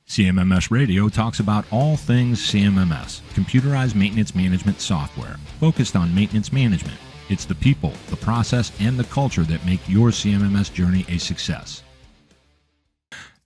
CMMS Radio talks about all things CMMS, computerized maintenance management software, focused on maintenance management. It's the people, the process, and the culture that make your CMMS journey a success.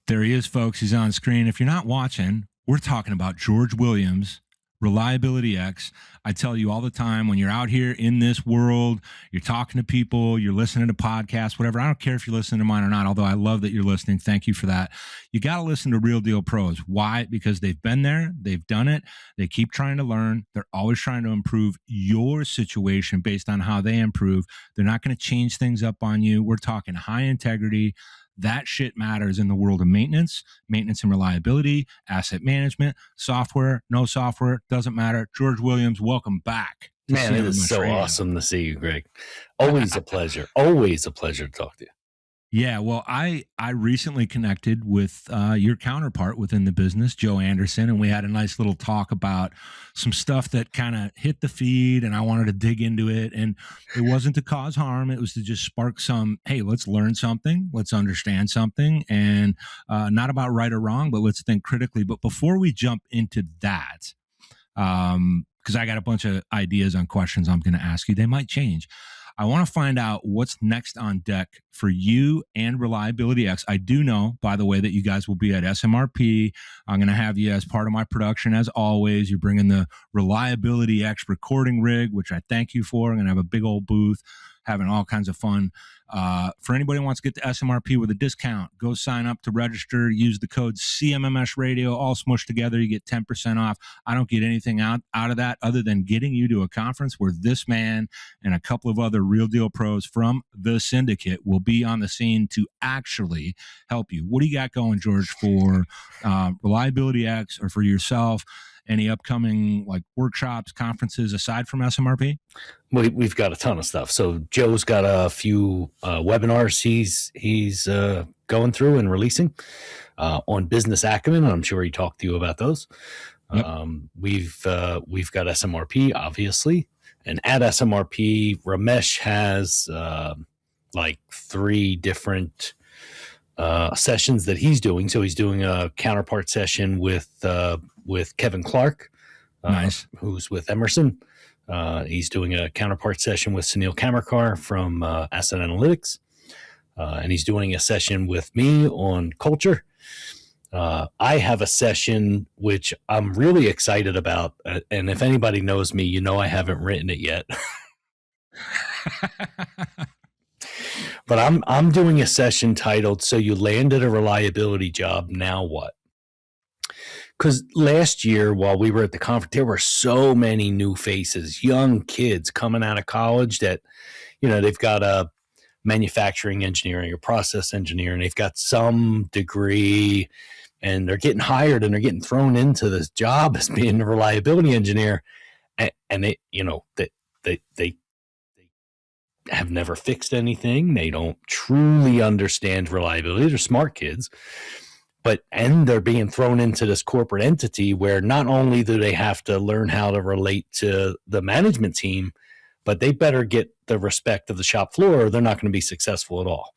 There he is, folks. He's on screen. If you're not watching, we're talking about George Williams, ReliabilityX. I tell you all the time, when you're out here in this world, you're talking to people, you're listening to podcasts, whatever. I don't care if you're listening to mine or not, although I love that you're listening. Thank you for that. You got to listen to Real Deal Pros. Why? Because they've been there. They've done it. They keep trying to learn. They're always trying to improve your situation based on how they improve. They're not going to change things up on you. We're talking high integrity. That shit matters in the world of maintenance and reliability, asset management, software, no software, doesn't matter. George Williams, welcome back. Man, it is so awesome to see you, Greg. Always a pleasure. Always a pleasure to talk to you. Yeah, well, I recently connected with your counterpart within the business, Joe Anderson, and we had a nice little talk about some stuff that kind of hit the feed, and I wanted to dig into it. And it wasn't to cause harm. It was to just spark some, hey, let's learn something. Let's understand something. And not about right or wrong, but let's think critically. But before we jump into that, because I got a bunch of ideas on questions I'm going to ask you, they might change. I want to find out what's next on deck for you and ReliabilityX. I do know, by the way, that you guys will be at SMRP. I'm going to have you as part of my production, as always. You're bringing the ReliabilityX recording rig, which I thank you for. I'm going to have a big old booth, having all kinds of fun. For anybody who wants to get to SMRP with a discount, go sign up to register. Use the code CMMS Radio, all smushed together. You get 10% off. I don't get anything out of that other than getting you to a conference where this man and a couple of other Real Deal Pros from the syndicate will be on the scene to actually help you. What do you got going, George, for ReliabilityX or for yourself? Any upcoming like workshops, conferences aside from SMRP? We've got a ton of stuff. So Joe's got a few webinars he's going through and releasing on business acumen. I'm sure he talked to you about those. Yep. We've got SMRP, obviously, and at SMRP, Ramesh has like 3 different sessions that he's doing. So he's doing a counterpart session with Kevin Clark, nice, who's with Emerson. He's doing a counterpart session with Sunil Kamarkar from Asset Analytics. And he's doing a session with me on culture. I have a session which I'm really excited about. And if anybody knows me, you know I haven't written it yet. But I'm doing a session titled, So You Landed a Reliability Job, Now What? Because last year, while we were at the conference, there were so many new faces, young kids coming out of college that, you know, they've got a manufacturing engineering or process engineering. They've got some degree and they're getting hired and they're getting thrown into this job as being a reliability engineer. And they, you know, they have never fixed anything. They don't truly understand reliability. They're smart kids. And they're being thrown into this corporate entity where not only do they have to learn how to relate to the management team, but they better get the respect of the shop floor or they're not going to be successful at all.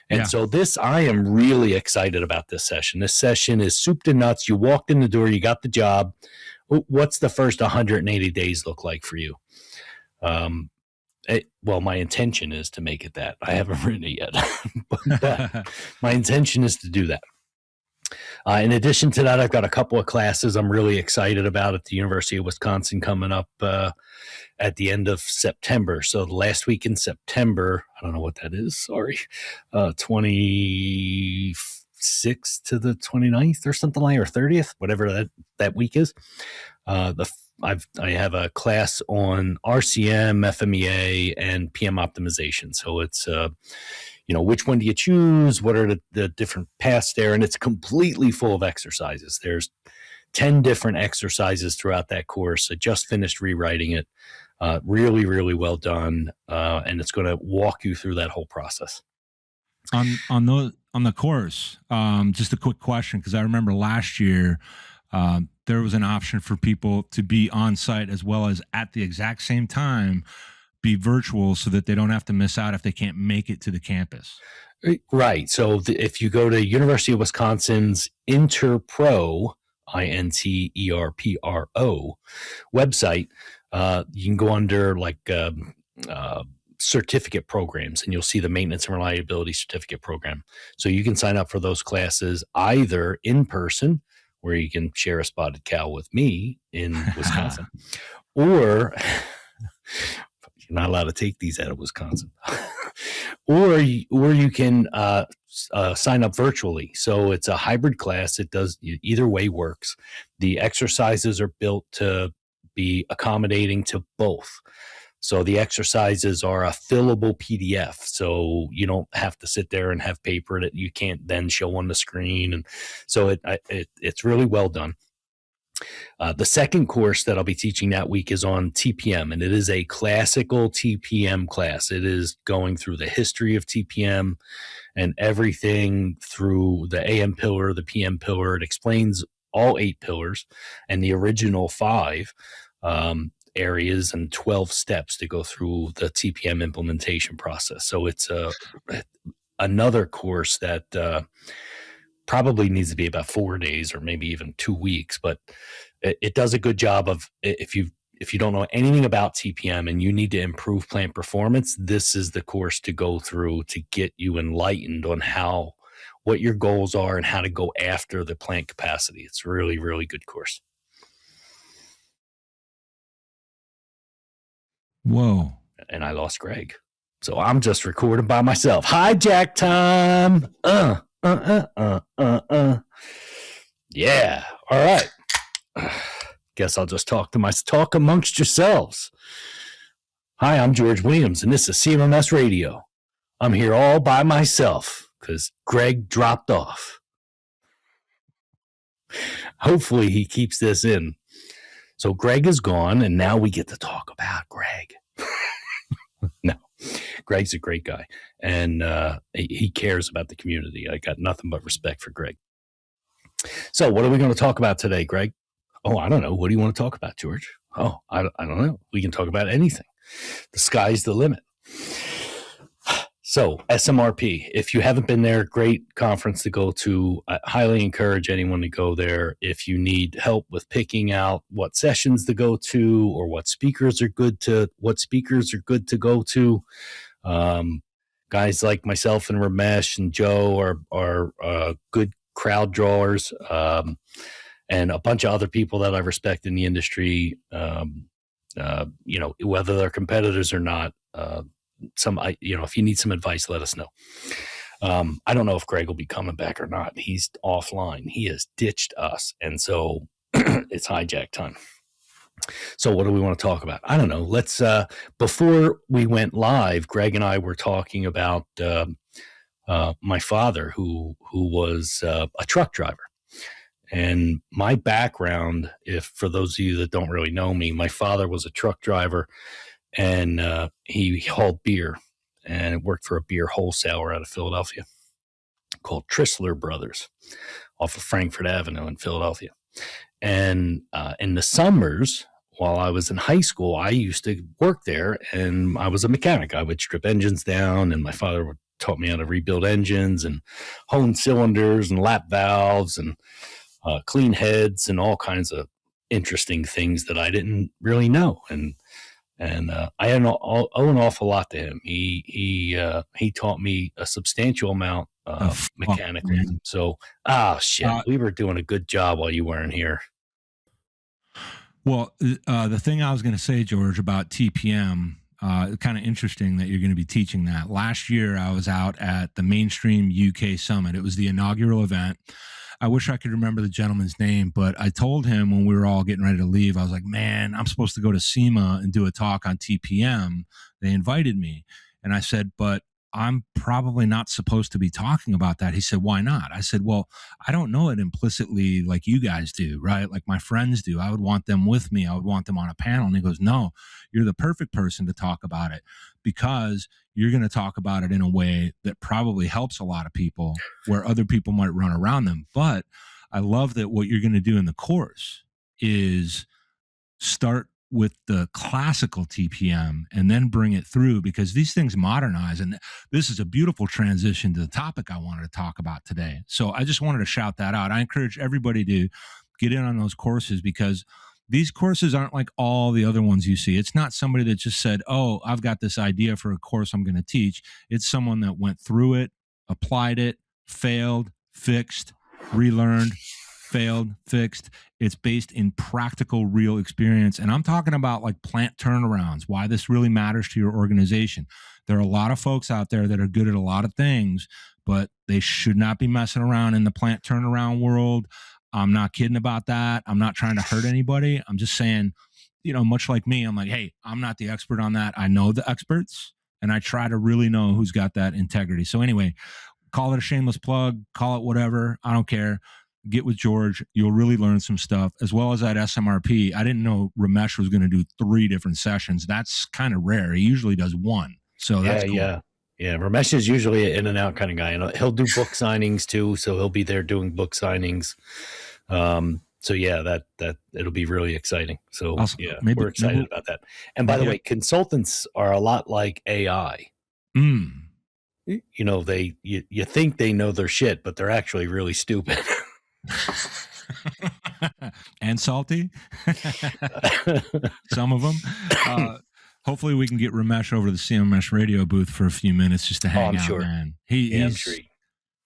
And so I am really excited about this session. This session is soup to nuts. You walked in the door, you got the job. What's the first 180 days look like for you? Well, my intention is to make it that. I haven't written it yet, but my intention is to do that. In addition to that, I've got a couple of classes I'm really excited about at the University of Wisconsin coming up at the end of September. So the last week in September, I don't know what that is, sorry, 26th to the 29th or something like, or 30th, whatever that week is. I have a class on RCM, FMEA, and PM optimization. So it's you know, which one do you choose? What are the different paths there? And it's completely full of exercises. There's 10 different exercises throughout that course. I just finished rewriting it. Really, really well done. And it's going to walk you through that whole process. On the course, just a quick question, because I remember last year there was an option for people to be on site as well as at the exact same time be virtual so that they don't have to miss out if they can't make it to the campus. Right. So if you go to University of Wisconsin's Interpro, INTERPRO website, you can go under like certificate programs, and you'll see the maintenance and reliability certificate program. So you can sign up for those classes either in person, where you can share a spotted cow with me in Wisconsin, or you're not allowed to take these out of Wisconsin, or you can sign up virtually. So it's a hybrid class. It does either way works. The exercises are built to be accommodating to both. So the exercises are a fillable PDF. So you don't have to sit there and have paper that you can't then show on the screen. And so it's really well done. The second course that I'll be teaching that week is on TPM, and it is a classical TPM class. It is going through the history of TPM and everything through the AM pillar, the PM pillar. It explains all 8 pillars and the original 5 areas and 12 steps to go through the TPM implementation process. So it's another course that probably needs to be about 4 days or maybe even 2 weeks, but it does a good job of, if you don't know anything about TPM and you need to improve plant performance, this is the course to go through to get you enlightened on what your goals are and how to go after the plant capacity. It's a really, really good course. Whoa. And I lost Greg. So I'm just recording by myself. Hijack time. Yeah. All right. Guess I'll just talk amongst yourselves. Hi, I'm George Williams, and this is CMMS Radio. I'm here all by myself because Greg dropped off. Hopefully he keeps this in. So Greg is gone, and now we get to talk about Greg. No, Greg's a great guy, and he cares about the community. I got nothing but respect for Greg. So what are we going to talk about today, Greg? Oh, I don't know. What do you want to talk about, George? Oh, I don't know. We can talk about anything. The sky's the limit. So SMRP, if you haven't been there, great conference to go to. I highly encourage anyone to go there. If you need help with picking out what sessions to go to or what speakers are good to go to, guys like myself and Ramesh and Joe are good crowd drawers, and a bunch of other people that I respect in the industry. Whether they're competitors or not. If you need some advice, let us know. I don't know if Greg will be coming back or not. He's offline. He has ditched us. And so it's hijack time. So what do we want to talk about? I don't know. Let's, before we went live, Greg and I were talking about my father who was a truck driver. And my background, for those of you that don't really know me, my father was a truck driver, and he hauled beer, and worked for a beer wholesaler out of Philadelphia called Trissler Brothers off of Frankfurt Avenue in Philadelphia. And in the summers, while I was in high school, I used to work there, and I was a mechanic. I would strip engines down, and my father taught me how to rebuild engines and hone cylinders and lap valves and clean heads and all kinds of interesting things that I didn't really know. And I owe an awful lot to him. He taught me a substantial amount mechanically. So, we were doing a good job while you weren't here. Well, the thing I was going to say, George, about TPM, kind of interesting that you're going to be teaching that. Last year, I was out at the Mainstream UK Summit. It was the inaugural event. I wish I could remember the gentleman's name, but I told him when we were all getting ready to leave, I was like, man, I'm supposed to go to SEMA and do a talk on TPM. They invited me. And I said, but I'm probably not supposed to be talking about that. He said, why not? I said, well, I don't know it implicitly like you guys do, right? Like my friends do. I would want them with me. I would want them on a panel. And he goes, no, you're the perfect person to talk about it, because you're going to talk about it in a way that probably helps a lot of people where other people might run around them. But I love that what you're going to do in the course is start with the classical TPM and then bring it through, because these things modernize. And this is a beautiful transition to the topic I wanted to talk about today. So I just wanted to shout that out. I encourage everybody to get in on those courses, because these courses aren't like all the other ones you see. It's not somebody that just said, oh, I've got this idea for a course I'm going to teach. It's someone that went through it, applied it, failed, fixed, relearned, failed, fixed. It's based in practical, real experience. And I'm talking about like plant turnarounds, why this really matters to your organization. There are a lot of folks out there that are good at a lot of things, but they should not be messing around in the plant turnaround world. I'm not kidding about that. I'm not trying to hurt anybody. I'm just saying, much like me, I'm like, hey, I'm not the expert on that. I know the experts, and I try to really know who's got that integrity. So anyway, call it a shameless plug, call it whatever. I don't care. Get with George. You'll really learn some stuff, as well as that SMRP. I didn't know Ramesh was going to do 3 different sessions. That's kind of rare. He usually does 1. So that's cool. Yeah. Ramesh is usually an in and out kind of guy, and he'll do book signings too. So he'll be there doing book signings. So yeah, that it'll be really exciting. So awesome. Yeah, we're excited about that. And by the way, consultants are a lot like AI. You think they know their shit, but they're actually really stupid. And salty. Some of them. Hopefully we can get Ramesh over to the CMMS radio booth for a few minutes just to hang out, sure. Man. I'm sure.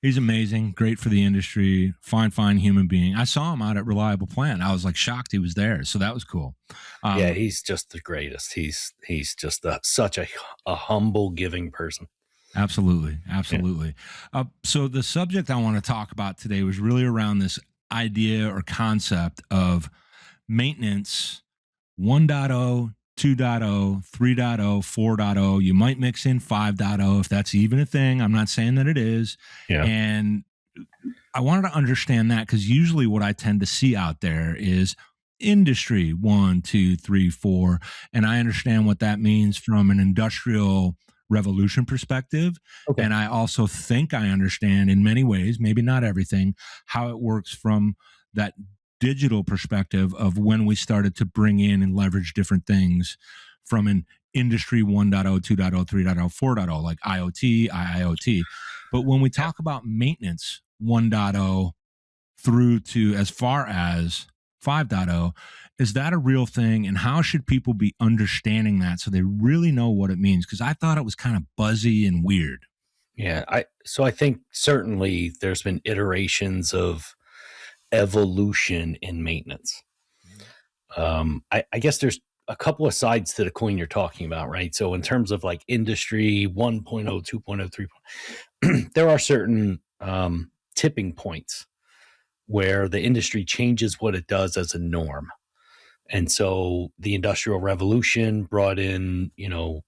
He's amazing, great for the industry, fine human being. I saw him out at Reliable Plant. I was like shocked he was there, so that was cool. Yeah, he's just the greatest. He's just such a humble, giving person. Absolutely. Yeah. So the subject I want to talk about today was really around this idea or concept of maintenance 1.0, 2.0, 3.0, 4.0. You might mix in 5.0 if that's even a thing. I'm not saying that it is. Yeah. And I wanted to understand that, because usually what I tend to see out there is industry 1, 2, 3, 4. And I understand what that means from an industrial revolution perspective. Okay. And I also think I understand in many ways, maybe not everything, how it works from that digital perspective of when we started to bring in and leverage different things from an industry 1.0, 2.0, 3.0, 4.0, like IoT, IIoT. But when we talk about maintenance 1.0 through to as far as 5.0, is that a real thing? And how should people be understanding that so they really know what it means? Because I thought it was kind of buzzy and weird. Yeah. So I think certainly there's been iterations of evolution in maintenance. I guess there's a couple of sides to the coin you're talking about, right? So in terms of like industry 1.0, 2.0, 3.0, there are certain tipping points where the industry changes what it does as a norm. And so the Industrial Revolution brought in, the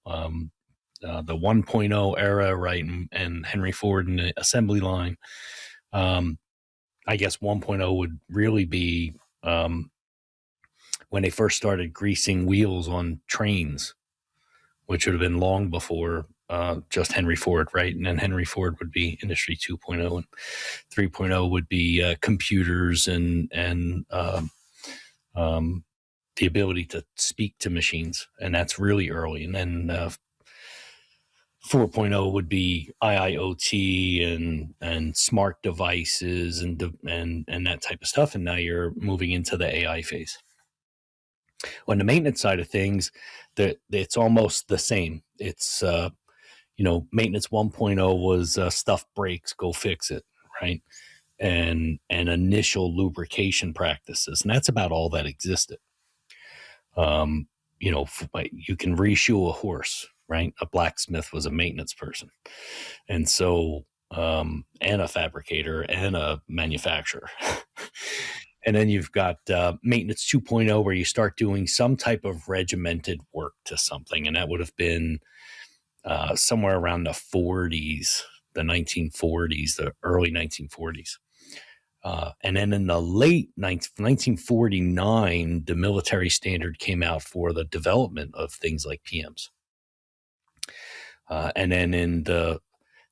1.0 era, right? And Henry Ford and the assembly line. I guess 1.0 would really be when they first started greasing wheels on trains, which would have been long before just Henry Ford, right? And then Henry Ford would be Industry 2.0, and 3.0 would be computers and the ability to speak to machines, and that's really early. And then 4.0 would be IIoT and smart devices and that type of stuff. And now you're moving into the AI phase. On the maintenance side of things, it's almost the same. It's maintenance 1.0 was stuff breaks, go fix it, right? And initial lubrication practices, and that's about all that existed. You can reshoe a horse, right? A blacksmith was a maintenance person. And so, and a fabricator and a manufacturer. And then you've got maintenance 2.0, where you start doing some type of regimented work to something. And that would have been somewhere around the 40s, the 1940s, the early 1940s. And then in the late 1949, the military standard came out for the development of things like PMs. And then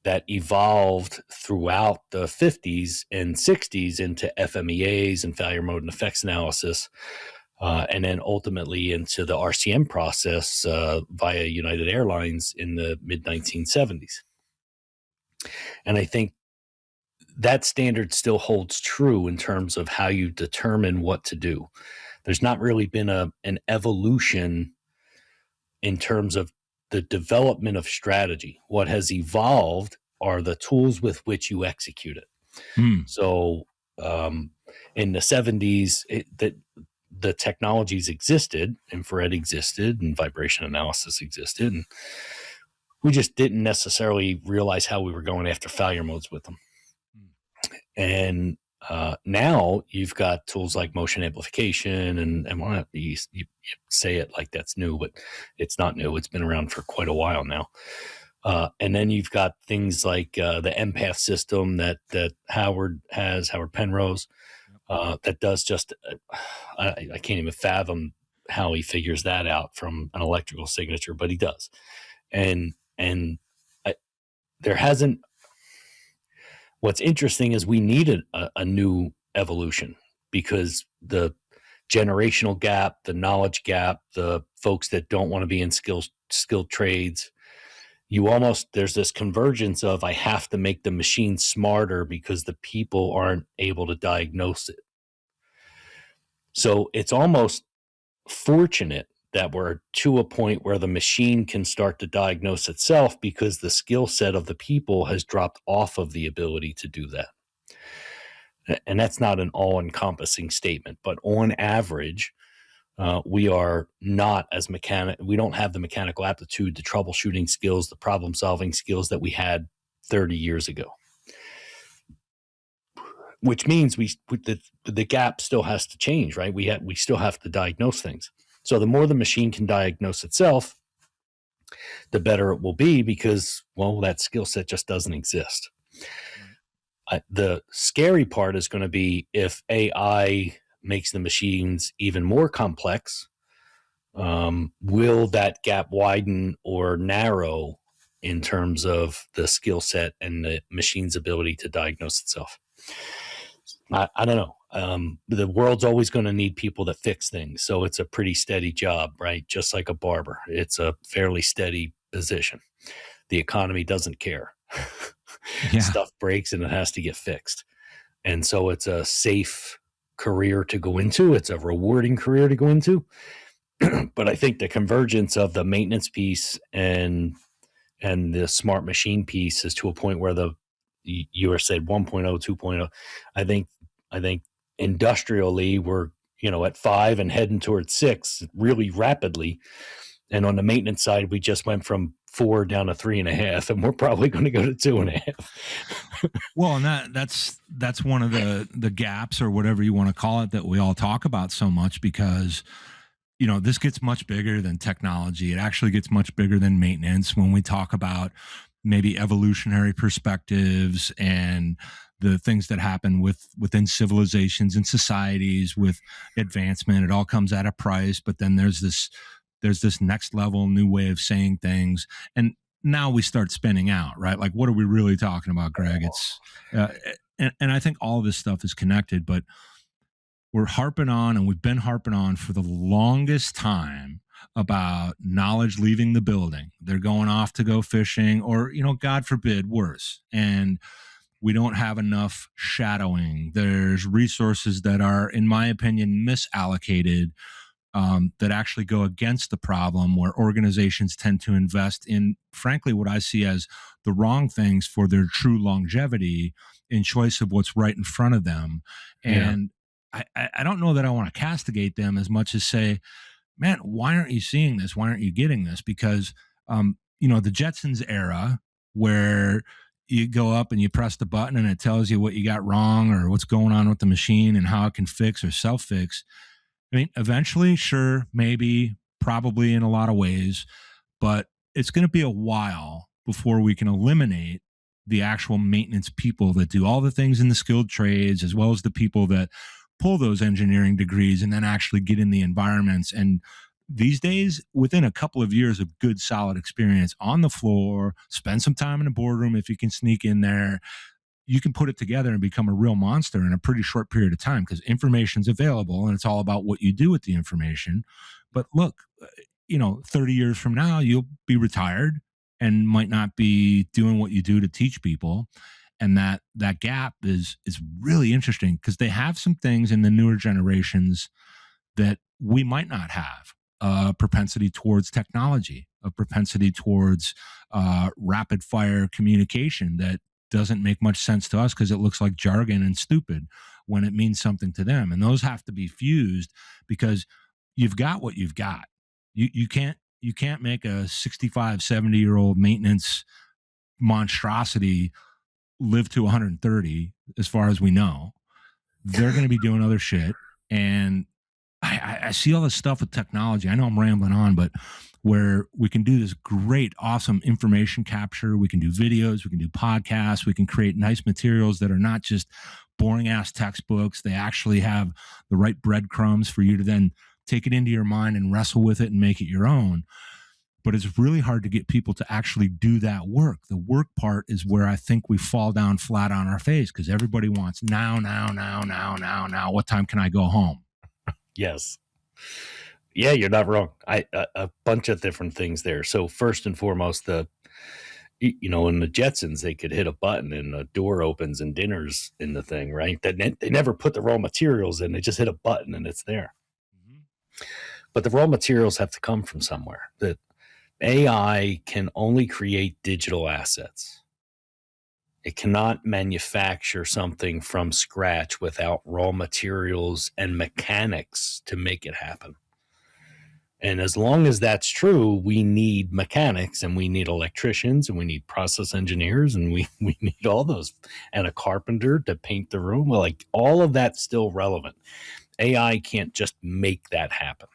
that evolved throughout the 50s and 60s into FMEAs and failure mode and effects analysis, and then ultimately into the RCM process via United Airlines in the mid 1970s. And I think that standard still holds true in terms of how you determine what to do. There's not really been an evolution in terms of the development of strategy. What has evolved are the tools with which you execute it. So in the 70s, the technologies existed, infrared existed, and vibration analysis existed. And we just didn't necessarily realize how we were going after failure modes with them. And now you've got tools like motion amplification, and you say it like that's new, but it's not new. It's been around for quite a while now. And then you've got things like the empath system that Howard Penrose, that does just, I can't even fathom how he figures that out from an electrical signature, but he does. And there hasn't. What's interesting is we needed a new evolution because the generational gap, the knowledge gap, the folks that don't want to be in skilled trades, there's this convergence of I have to make the machine smarter because the people aren't able to diagnose it. So it's almost fortunate that we're to a point where the machine can start to diagnose itself because the skill set of the people has dropped off of the ability to do that. And that's not an all-encompassing statement, but on average, we are not as we don't have the mechanical aptitude, the troubleshooting skills, the problem-solving skills that we had 30 years ago. Which means the gap still has to change, right? We still have to diagnose things. So the more the machine can diagnose itself, the better it will be because, well, that skill set just doesn't exist. The scary part is going to be if AI makes the machines even more complex, will that gap widen or narrow in terms of the skill set and the machine's ability to diagnose itself? I don't know. The world's always going to need people that fix things. So it's a pretty steady job, right? Just like a barber. It's a fairly steady position. The economy doesn't care. Yeah. Stuff breaks and it has to get fixed. And so it's a safe career to go into. It's a rewarding career to go into. But I think the convergence of the maintenance piece and the smart machine piece is to a point where you were said 1.0, 2.0. I think industrially we're, at 5 and heading towards 6 really rapidly. And on the maintenance side, we just went from 4 down to 3.5, and we're probably going to go to 2.5. Well, and that's one of the gaps or whatever you want to call it that we all talk about so much because, this gets much bigger than technology. It actually gets much bigger than maintenance when we talk about maybe evolutionary perspectives and the things that happen within civilizations and societies with advancement. It all comes at a price, but then there's this next level new way of saying things, and now we start spinning out, right? Like, what are we really talking about, Greg? It's and I think all of this stuff is connected, but we're harping on, and we've been harping on for the longest time about knowledge leaving the building. They're going off to go fishing or, God forbid, worse. And we don't have enough shadowing. There's resources that are, in my opinion, misallocated, that actually go against the problem, where organizations tend to invest in, frankly, what I see as the wrong things for their true longevity in choice of what's right in front of them. And I don't know that I want to castigate them as much as say, man, why aren't you seeing this? Why aren't you getting this? Because, the Jetsons era where you go up and you press the button and it tells you what you got wrong or what's going on with the machine and how it can fix or self-fix. I mean, eventually, sure, maybe, probably in a lot of ways, but it's going to be a while before we can eliminate the actual maintenance people that do all the things in the skilled trades, as well as the people that pull those engineering degrees and then actually get in the environments. And these days, within a couple of years of good, solid experience on the floor, spend some time in the boardroom if you can sneak in there, you can put it together and become a real monster in a pretty short period of time because information's available and it's all about what you do with the information. But look, 30 years from now, you'll be retired and might not be doing what you do to teach people. And that gap is really interesting because they have some things in the newer generations that we might not have. A propensity towards technology, a propensity towards rapid fire communication that doesn't make much sense to us because it looks like jargon and stupid when it means something to them. And those have to be fused because you've got what you've got. You can't make a 65, 70-year-old maintenance monstrosity live to 130 as far as we know. They're going to be doing other shit. And I see all this stuff with technology. I know I'm rambling on, but where we can do this great, awesome information capture, we can do videos, we can do podcasts, we can create nice materials that are not just boring ass textbooks. They actually have the right breadcrumbs for you to then take it into your mind and wrestle with it and make it your own. But it's really hard to get people to actually do that work. The work part is where I think we fall down flat on our face because everybody wants now. What time can I go home? Yes. Yeah, you're not wrong. A bunch of different things there. So first and foremost, in the Jetsons, they could hit a button and a door opens and dinner's in the thing, right? They never put the raw materials in. They just hit a button and it's there. Mm-hmm. But the raw materials have to come from somewhere. That AI can only create digital assets. It cannot manufacture something from scratch without raw materials and mechanics to make it happen. And as long as that's true, we need mechanics and we need electricians and we need process engineers and we need all those, and a carpenter to paint the room. Well, like all of that's still relevant. AI can't just make that happen.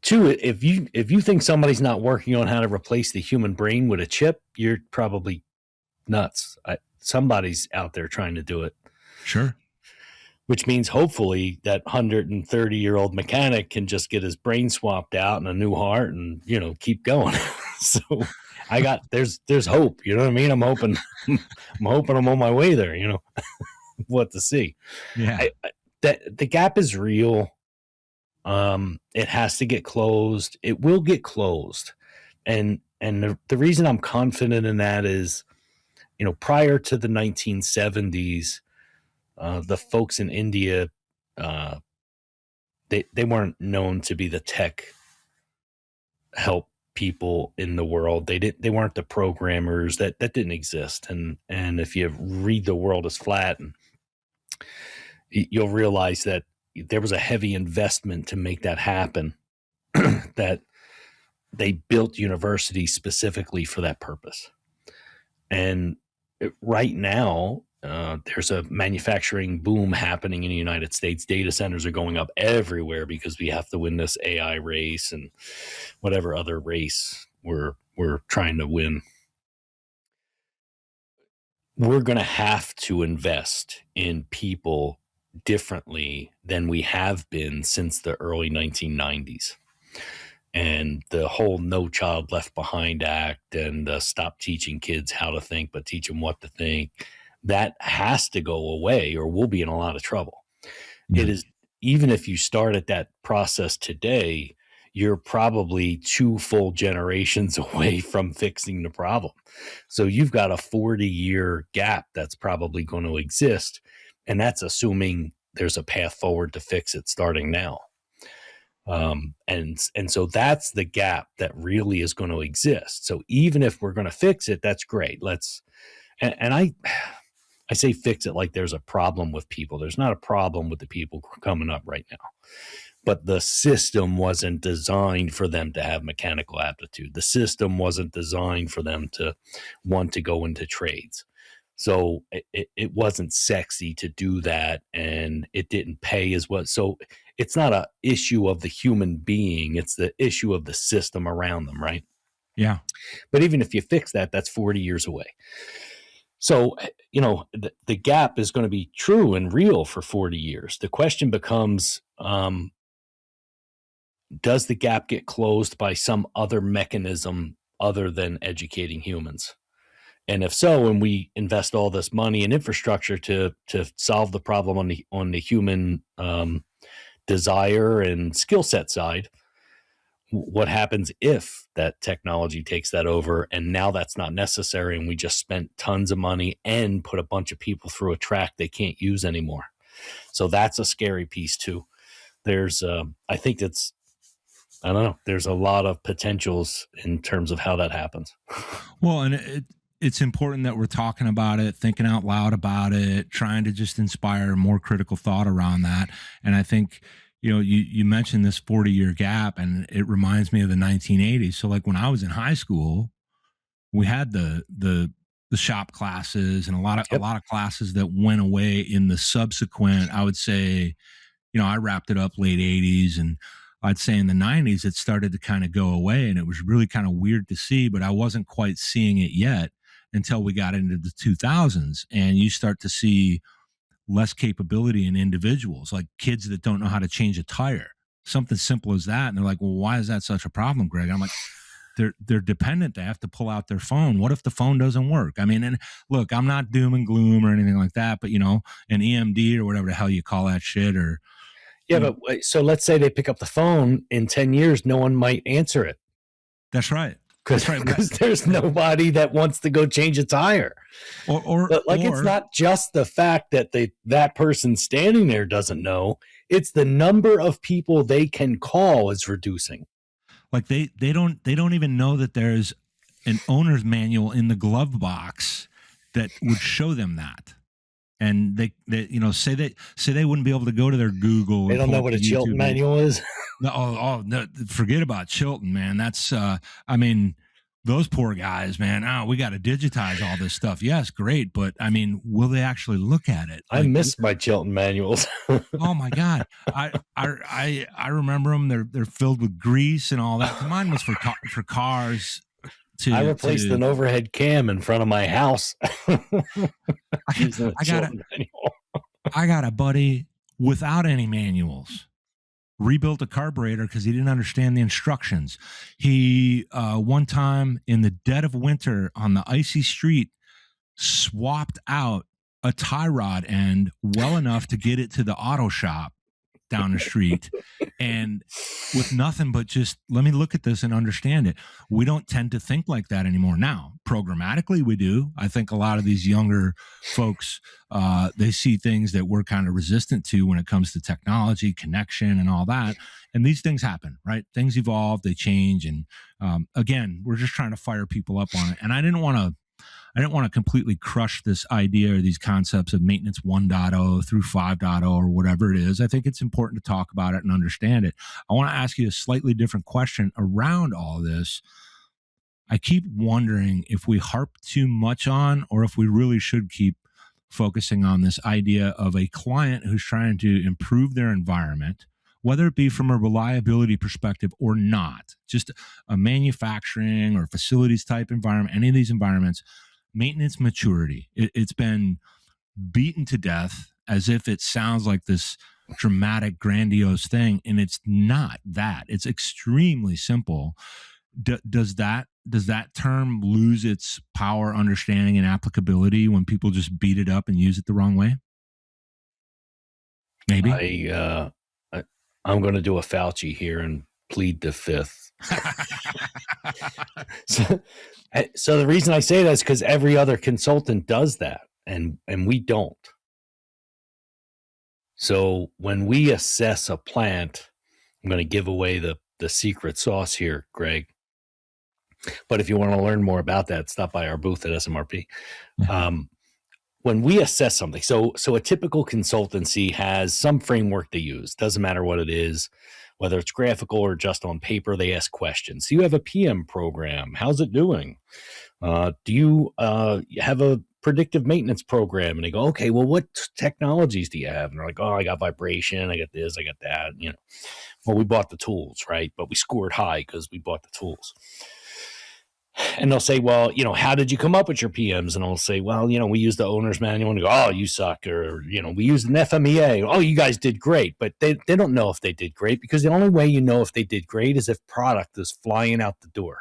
Two, if you think somebody's not working on how to replace the human brain with a chip, you're probably nuts. Somebody's out there trying to do it. Sure. Which means hopefully that 130-year-old mechanic can just get his brain swapped out and a new heart and, keep going. So there's hope. You know what I mean? I'm hoping I'm on my way there, what to see. Yeah. The gap is real. It has to get closed. It will get closed. And the reason I'm confident in that is, prior to the 1970s, the folks in India, they weren't known to be the tech help people in the world. They weren't the programmers that didn't exist. And if you read The World is Flat, and you'll realize that there was a heavy investment to make that happen, that they built universities specifically for that purpose. And right now, there's a manufacturing boom happening in the United States. Data centers are going up everywhere because we have to win this AI race and whatever other race we're trying to win. We're going to have to invest in people differently than we have been since the early 1990s. And the whole No Child Left Behind Act and stop teaching kids how to think, but teach them what to think, that has to go away or we'll be in a lot of trouble. Yeah. It is, even if you start at that process today, you're probably 2 full generations away from fixing the problem. So you've got a 40-year gap that's probably going to exist. And that's assuming there's a path forward to fix it starting now. And so that's the gap that really is going to exist. So even if we're going to fix it, that's great. And I say fix it like there's a problem with people. There's not a problem with the people coming up right now. But the system wasn't designed for them to have mechanical aptitude. The system wasn't designed for them to want to go into trades. So it wasn't sexy to do that, and it didn't pay as well. So it's not an issue of the human being. It's the issue of the system around them, right? Yeah. But even if you fix that, that's 40 years away. So, the gap is going to be true and real for 40 years. The question becomes, does the gap get closed by some other mechanism other than educating humans? And if so, and we invest all this money in infrastructure to solve the problem on the human desire and skill set side, what happens if that technology takes that over and now that's not necessary and we just spent tons of money and put a bunch of people through a track they can't use anymore? So that's a scary piece too. There's I think it's, I don't know, there's a lot of potentials in terms of how that happens. Well, and it's important that we're talking about it, thinking out loud about it, trying to just inspire more critical thought around that. And I think, you mentioned this 40-year gap, and it reminds me of the 1980s. So like when I was in high school, we had the shop classes and a lot of classes that went away in the subsequent, I would say, I wrapped it up late 80s, and I'd say in the 90s it started to kind of go away, and it was really kind of weird to see, but I wasn't quite seeing it yet until we got into the 2000s, and you start to see less capability in individuals, like kids that don't know how to change a tire, something simple as that. And they're like, well, why is that such a problem, Greg? I'm like, they're dependent. They have to pull out their phone. What if the phone doesn't work? I mean, and look, I'm not doom and gloom or anything like that, but an EMD or whatever the hell you call that shit, or but so let's say they pick up the phone in 10 years, no one might answer it. That's right. Because there's nobody that wants to go change a tire. It's not just the fact that that person standing there doesn't know. It's the number of people they can call is reducing. Like they don't even know that there's an owner's manual in the glove box that would show them that. And they say they wouldn't be able to go to their Google. They don't know what a Chilton manual is. No, forget about Chilton, man. That's I mean, those poor guys, man. Oh, we got to digitize all this stuff. Yes, great, but I mean, will they actually look at it? I miss my Chilton manuals. Oh my God, I remember them. They're filled with grease and all that. Mine was for cars. I replaced an overhead cam in front of my house. I got a buddy without any manuals. Rebuilt a carburetor because he didn't understand the instructions. He one time in the dead of winter on the icy street swapped out a tie rod end well enough to get it to the auto shop down the street, and with nothing but just, let me look at this and understand it. We don't tend to think like that anymore. Now, programmatically, we do. I think a lot of these younger folks, they see things that we're kind of resistant to when it comes to technology, connection, and all that. And these things happen, right? Things evolve, they change. And again, we're just trying to fire people up on it. And I didn't want to completely crush this idea or these concepts of maintenance 1.0 through 5.0 or whatever it is. I think it's important to talk about it and understand it. I want to ask you a slightly different question around all this. I keep wondering if we harp too much on, or if we really should keep focusing on this idea of a client who's trying to improve their environment, whether it be from a reliability perspective or not, just a manufacturing or facilities type environment, any of these environments. Maintenance maturity. It's been beaten to death as if it sounds like this dramatic, grandiose thing, and it's not that. It's extremely simple. Does that term lose its power, understanding, and applicability when people just beat it up and use it the wrong way? Maybe. I'm going to do a Fauci here and plead the fifth. So the reason I say that is because every other consultant does that, and we don't. So when we assess a plant, I'm going to give away the secret sauce here, Greg. But if you want to learn more about that, stop by our booth at SMRP. When we assess something, so a typical consultancy has some framework they use. Doesn't matter what it is, whether it's graphical or just on paper, they ask questions. So you have a PM program. How's it doing? Do you have a predictive maintenance program? And they go, okay, well, what technologies do you have? And they're like, oh, I got vibration. I got this, I got that. Well, we bought the tools, right? But we scored high because we bought the tools. And they'll say, well, how did you come up with your PMs? And I'll say, well, we used the owner's manual, and they go, oh, you suck. Or, we used an FMEA. Oh, you guys did great. But they don't know if they did great, because the only way you know if they did great is if product is flying out the door.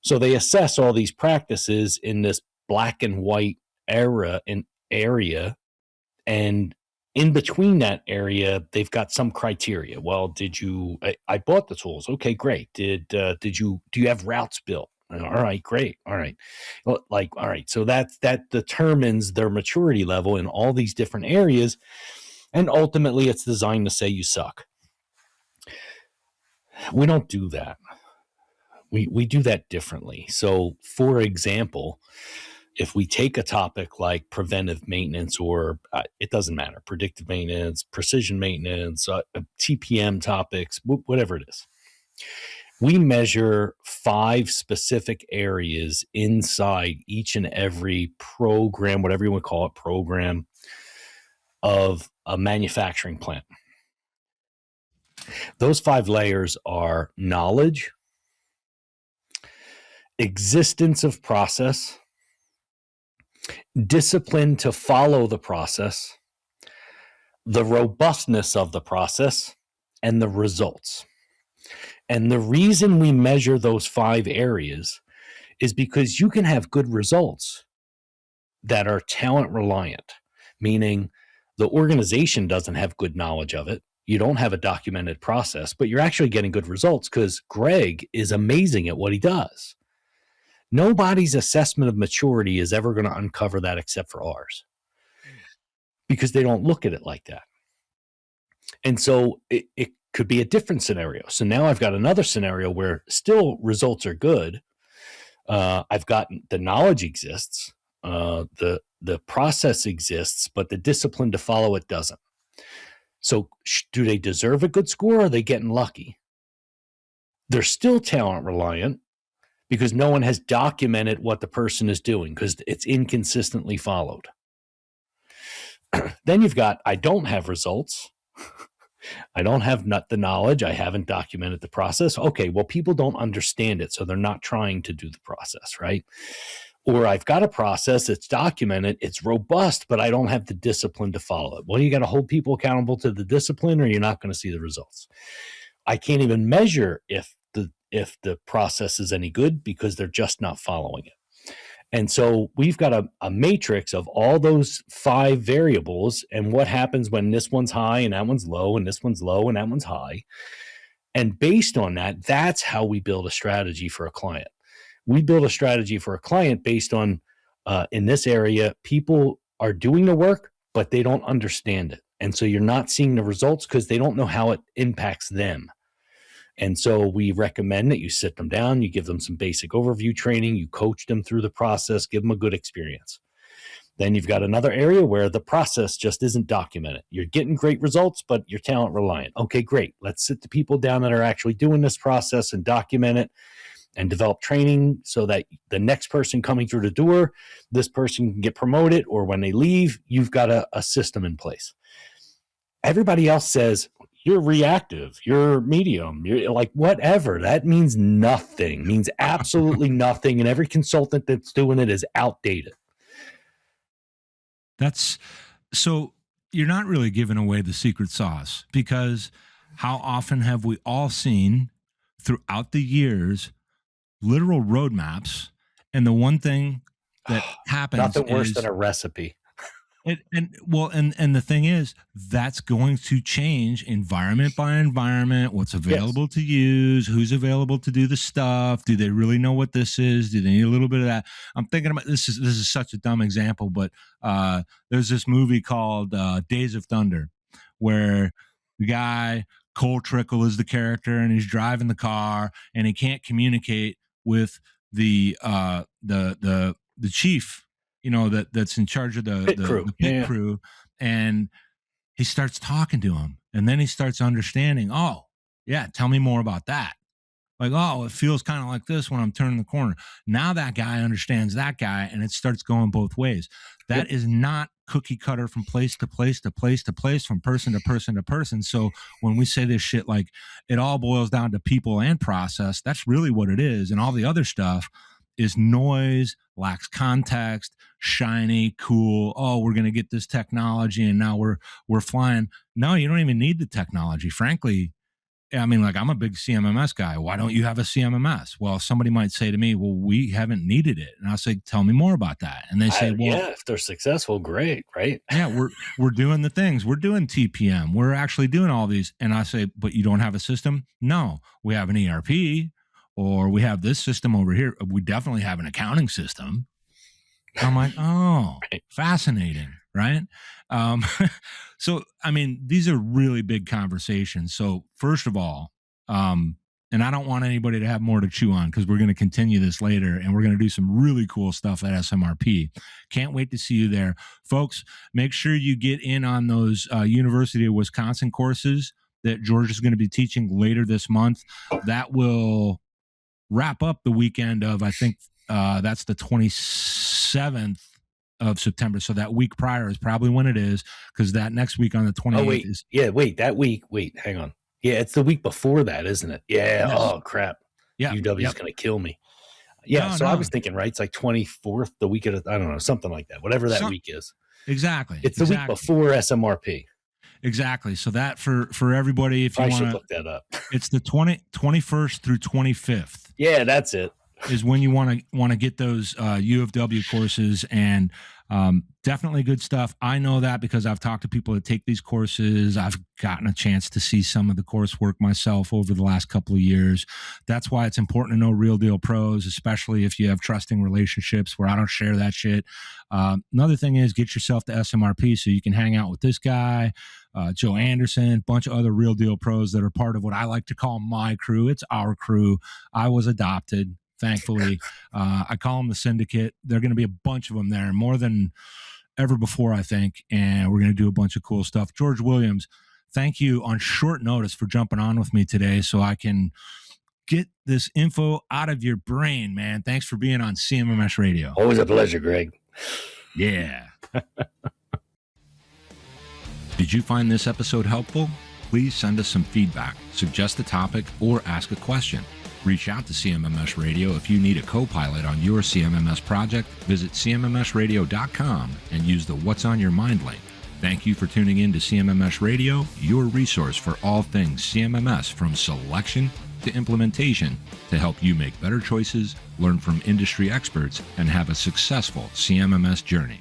So they assess all these practices in this black and white area, and in between that area, they've got some criteria. Well, I bought the tools. Okay, great. Do you have routes built? All right, great. All right. Well, all right. So that determines their maturity level in all these different areas. And ultimately, it's designed to say you suck. We don't do that. We do that differently. So, for example, if we take a topic like preventive maintenance, or it doesn't matter, predictive maintenance, precision maintenance, TPM topics, whatever it is, we measure 5 specific areas inside each and every program, whatever you want to call it, program of a manufacturing plant. Those 5 layers are knowledge, existence of process, discipline to follow the process, the robustness of the process, and the results. And the reason we measure those 5 areas is because you can have good results that are talent reliant, meaning the organization doesn't have good knowledge of it. You don't have a documented process, but you're actually getting good results because Greg is amazing at what he does. Nobody's assessment of maturity is ever going to uncover that except for ours, because they don't look at it like that. And so it could be a different scenario. So now I've got another scenario where still results are good. I've got the knowledge exists, the process exists, but the discipline to follow it doesn't. So do they deserve a good score, or are they getting lucky? They're still talent reliant because no one has documented what the person is doing because it's inconsistently followed. Then you've got, I don't have results. I don't have the knowledge. I haven't documented the process. Okay, well, people don't understand it, so they're not trying to do the process, right? Or I've got a process, it's documented, it's robust, but I don't have the discipline to follow it. Well, you got to hold people accountable to the discipline, or you're not going to see the results. I can't even measure if the process is any good because they're just not following it. And so we've got a matrix of all those 5 variables, and what happens when this one's high and that one's low, and this one's low and that one's high. And based on that, that's how we build a strategy for a client. We build a strategy for a client based on, in this area, people are doing the work, but they don't understand it. And so you're not seeing the results because they don't know how it impacts them. And so we recommend that you sit them down, you give them some basic overview training, you coach them through the process, give them a good experience. Then you've got another area where the process just isn't documented. You're getting great results, but you're talent reliant. Okay, great. Let's sit the people down that are actually doing this process and document it and develop training so that the next person coming through the door, this person can get promoted, or when they leave, you've got a system in place. Everybody else says, you're reactive, you're medium, you're like whatever. That means nothing, means absolutely nothing. And every consultant that's doing it is outdated. That's so you're not really giving away the secret sauce, because how often have we all seen throughout the years literal roadmaps, and the one thing that happens nothing worse than a recipe. And the thing is, that's going to change environment by environment, what's available to use, who's available to do the stuff. Do they really know what this is? Do they need a little bit of that? I'm thinking about this is such a dumb example, but there's this movie called Days of Thunder, where the guy, Cole Trickle is the character, and he's driving the car and he can't communicate with the chief, that's in charge of the pit crew. And he starts talking to him, and then he starts understanding, oh yeah, tell me more about that. Like, oh, it feels kind of like this when I'm turning the corner. Now that guy understands that guy, and it starts going both ways. That is not cookie cutter from place to place to place to place, from person to person to person. So when we say this shit, like it all boils down to people and process, that's really what it is. And all the other stuff is noise, lacks context, shiny, cool. Oh, we're going to get this technology and now we're flying. No, you don't even need the technology. Frankly, I mean, like, I'm a big CMMS guy. Why don't you have a CMMS? Well, somebody might say to me, well, we haven't needed it. And I'll say, tell me more about that. And they say, well, yeah, if they're successful, great, right? yeah, we're doing the things. We're doing TPM. We're actually doing all these. And I say, but you don't have a system? No, we have an ERP, or we have this system over here. We definitely have an accounting system. I'm like, oh, Right. fascinating, right? So, I mean, these are really big conversations. So, first of all, and I don't want anybody to have more to chew on because we're going to continue this later and we're going to do some really cool stuff at SMRP. Can't wait to see you there. Folks, make sure you get in on those University of Wisconsin courses that George is going to be teaching later this month. That will wrap up the weekend of, I think that's the 27th of September. So that week prior is probably when it is, because that next week on the 28th is. Yeah, that week. Wait, hang on. Yeah, it's the week before that, isn't it? Yeah. Yes. Oh, crap. Yeah. UW is going to kill me. Yeah. I was thinking, right? It's like 24th, the week of, I don't know, something like that, whatever that week is. Exactly. It's the week before SMRP. Exactly. So that for everybody, if you want to look that up, it's the 21st through 25th. Yeah, that's it. Is when you want to get those U of W courses, and definitely good stuff. I know that because I've talked to people that take these courses. I've gotten a chance to see some of the coursework myself over the last couple of years. That's why it's important to know Real Deal Pros, especially if you have trusting relationships where I don't share that shit. Another thing is get yourself to SMRP so you can hang out with this guy, Joe Anderson, bunch of other Real Deal Pros that are part of what I like to call my crew. It's our crew. I was adopted. Thankfully, I call them the syndicate. There are going to be a bunch of them there, more than ever before, I think. And we're going to do a bunch of cool stuff. George Williams, thank you on short notice for jumping on with me today so I can get this info out of your brain, man. Thanks for being on CMMS Radio. Always a pleasure, Greg. Yeah. Did you find this episode helpful? Please send us some feedback, suggest a topic, or ask a question. Reach out to CMMS Radio if you need a co-pilot on your CMMS project. Visit cmmsradio.com and use the What's on Your Mind link. Thank you for tuning in to CMMS Radio, your resource for all things CMMS, from selection to implementation, to help you make better choices, learn from industry experts, and have a successful CMMS journey.